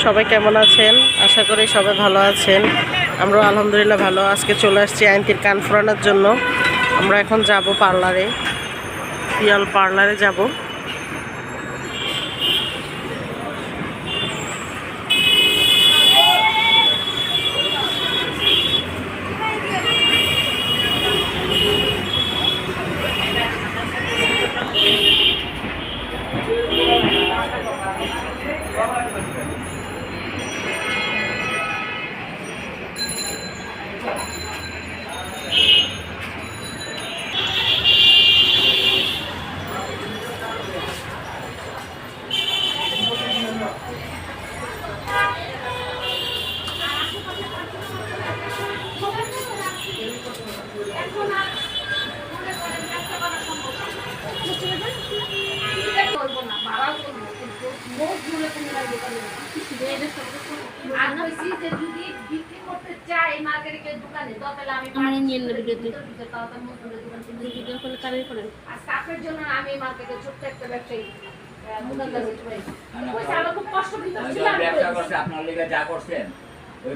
সবাই কেমন আছেন? আশা করি সবাই ভালো আছেন। আমরা আলহামদুলিল্লাহ ভালো। আজকে চলে আসছি আইনতির কান ফোরানোর জন্য। আমরা এখন যাব পার্লারে, পিয়াল পার্লারে যাব।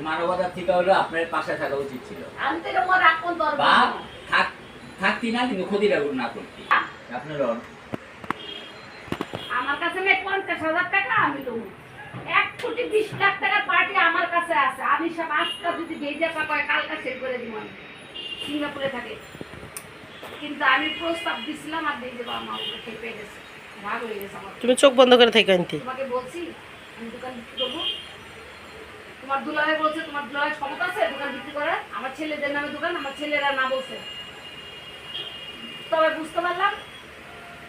মানবতার থেকে হলো আপনার পাশে থাকা উচিত ছিল। থাকতি না কিন্তু ক্ষতিটা না করতি। আপনার আমার কাছে 50,000 টাকা আমি দেবো। 1,20,00,000 টাকার পার্টি আমার কাছে আছে। আমি সব আজকে যদি ভেজে পাকায় কালকে সেট করে দিব। আমি সিঙ্গাপুরে থাকে, কিন্তু আমি প্রস্তাব দিছিলাম আর দিয়ে দেবো। আমার উপরে পেয়ে গেছে, ভাগ হয়ে গেছে আমার। তুমি চোখ বন্ধ করে থেকে আনতে। তোমাকে বলছি আমি দোকান বিক্রি করবো। তোমার দুলাভাই বলছে তোমার দুলাভাই ক্ষমতা আছে দোকান বিক্রি করে। আমার ছেলেদের নামে দোকান, আমার ছেলেরা না বলছে। তবে বুঝতে পারলাম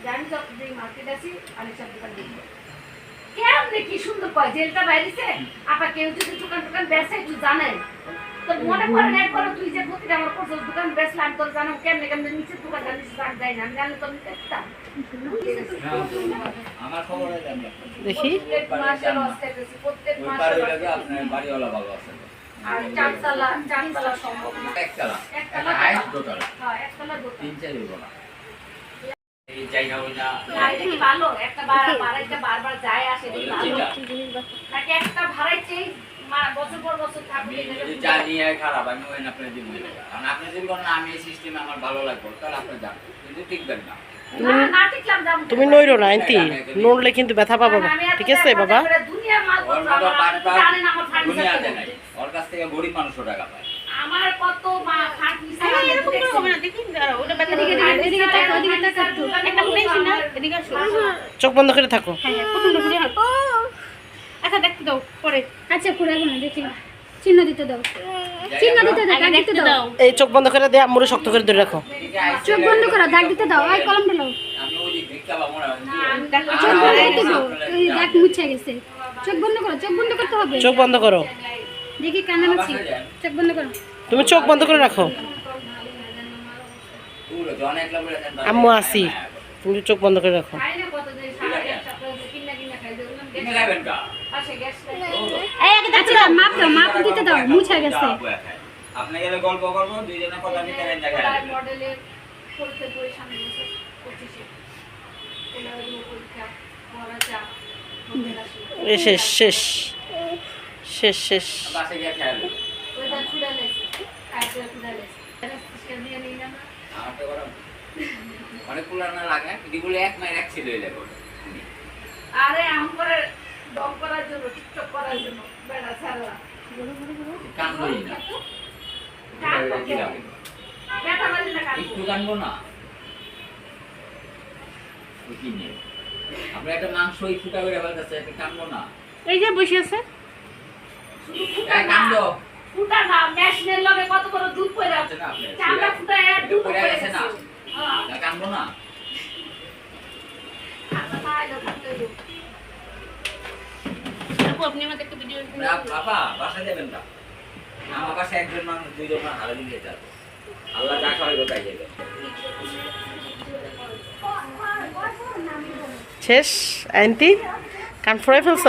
যে আমি যখন মার্কেট আছি আমি সব দোকান বিক্রি করি। কেমনে কি সুন্দর কয় জেলটা বাইরেছে। আপা কেউ যদি দোকান বেচে একটু জানেন তো মনে করেন একবার তুই যে প্রতিটা আমার করছো দোকান বেচলে আমি তোর জানাম কেমনে কেমনে নিচে দোকান নিচে দাগ যায় না। আমি জানলে তো আমি দেখতাম। আমার খবর জানি দেখি প্রত্যেক মাসে লস খাইতেছি, প্রত্যেক মাসে আপনার বাড়িওয়ালা ভালো আছে। আর চারতলা সম্ভব না। একতলা হাইস্ট দোতলা। হ্যাঁ একতলা দোতলা। তিন চার হইব না। এই জায়গা হইনা না এটা কি ভালো একটা বাড়াইতে বারবার যায় আসে এটা ভালো। নাকি একটা ভাড়াইছে বছর পর বছর থাকবে যদি যা নিয়ে খারাপ আমি ওই আপনার দিন হইল। কারণ আপনি যদি বলেন আমি এই সিস্টেমে আমার ভালো লাগবে তাহলে আপনি যান, কিন্তু টিকবেন না। তুমি নইরো না আন্টি, নড়লে কিন্তু ব্যথা পাবো। ঠিক আছে বাবা? দুনিয়াতে নাই, ওর কাছ থেকে গরিব মানুষও টাকা পায়। আমার কত ফাট মিশে এরকম করে হবে না। দেখি দাঁড়াও, ওটা ব্যথা দিকে এদিকে তাকাও, এদিকে তাকাও একটু। একটা ফুটে আসি না, এদিকে আসো। চোখ বন্ধ করে থাকো। হ্যাঁ হ্যাঁ, প্রথমটা ফুটে হাত। আচ্ছা দেখতে দাও পরে। আচ্ছা ফুটে এখন দেখি চিহ্ন দিতে দাও, চিহ্ন দিতে দাও, দাগ দিতে দাও। এই চোখ বন্ধ করে দে, আম্মুরে শক্ত করে ধরে রাখো। চোখ বন্ধ করো, দাগ দিতে দাও। এই কলম ঢালো। আমি ওই দিক ভিক্ষা পাবো না। চোখ বন্ধ করতে দাও, এই দাগ মুছে গেছে। চোখ বন্ধ করো, চোখ বন্ধ করতে হবে। চোখ বন্ধ করো। দেখি কানে নাচি। চোখ বন্ধ করো। তুমি চোখ বন্ধ করে রাখো। পুরো জন একলা বলে দেন। আম্মু আসি, তুমি চোখ বন্ধ করে রাখো। কিনে খাবেন কা? এই আগে আচ্ছা মাপ দাও, মাপ দিতে দাও, মুছে গেছে। আপনি গেলে গল্প করবো, দুইজনে কথা নিতে রেন জায়গা আছে। মডেলের পরীক্ষা করে সামনে বছর 25-এ এলাকার পরীক্ষা মরা চা এ শেষ শেষ শেষ শেষ। বাসে গিয়ে খেয়াল। ওইটা খুলে লেছে আইটা খুলে লেছে এটা নিয়ে নেই না। আমার তো গরম অনেক পুরানো লাগে, এগুলো এক মাইল এক ছিল হয়ে যাবে। আরে আম করে দম করার জন্য টিকটক করার জন্য বেড়া ছাড়লা কান ধরি না, কি লাগে বেটা মারি না কান একটু কানবো না। কি নিয়ে আমরা একটা মাংস ওই ফুটা করে ফেলতেছে, একটা কানবো না। এই যে বসে আছে শুধু ফুটা না, কান্দো ফুটা না ন্যাশনাল লগে কত বড় দুধ পড়ে আছে না আপনি চামড়া ফুটা এর দুধ পড়ে পড়ে আছে না, কানবো না। আচ্ছা ভাই লোকটা আপু আপনি আমাদের একটা ভিডিও বাবা বাসা যাবেন না, আমার কাছে একজন মানুষ দুইজন মানুষ হারা দিন যেতে হবে। আল্লাহ যা খাওয়াইবো তাই যাবে। শেষ আন্টি, কান ফোড়াই ফেলছ?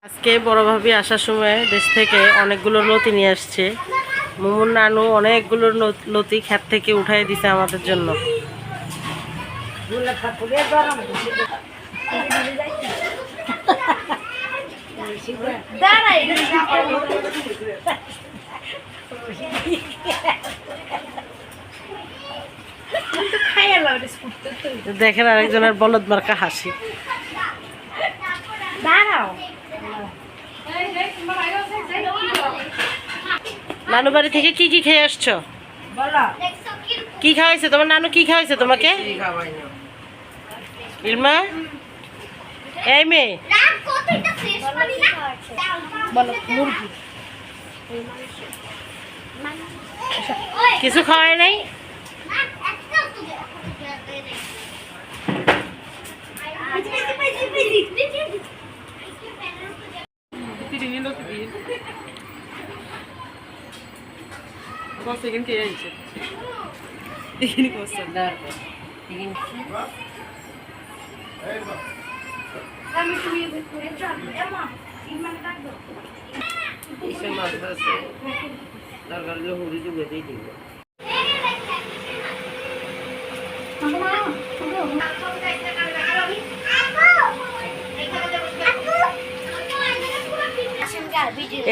আজকে বড় ভাবি আসার সময় দেশ থেকে অনেকগুলো লতি নিয়ে আসছে। মুমুর নানু অনেকগুলো লতি ক্ষেত থেকে উঠাই দিছে আমাদের জন্য। দেখেন আরেকজনের বলদ মার্কা হাসি। নানু বাড়ি থেকে কি কি খেয়ে আসছো? কি খাওয়াইছে তোমার নানু? কি খাওয়াইছে তোমাকে? ইলমা, এই মেয়ে কিছু খাওয়াই নাই?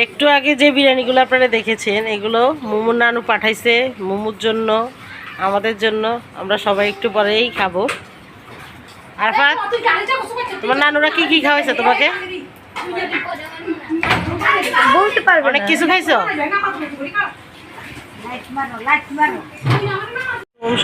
একটু আগে যে বিরিয়ানিগুলো আপনারা দেখেছেন এগুলো মুমুর নানু পাঠাইছে মুমুর জন্য, আমাদের জন্য। আমরা সবাই একটু পরেই খাবো। আরফাত, তোমার নানুরা কি কি খাওয়াইছে তোমাকে? বলতে পারবে অনেক কিছু খাইছো? সবাই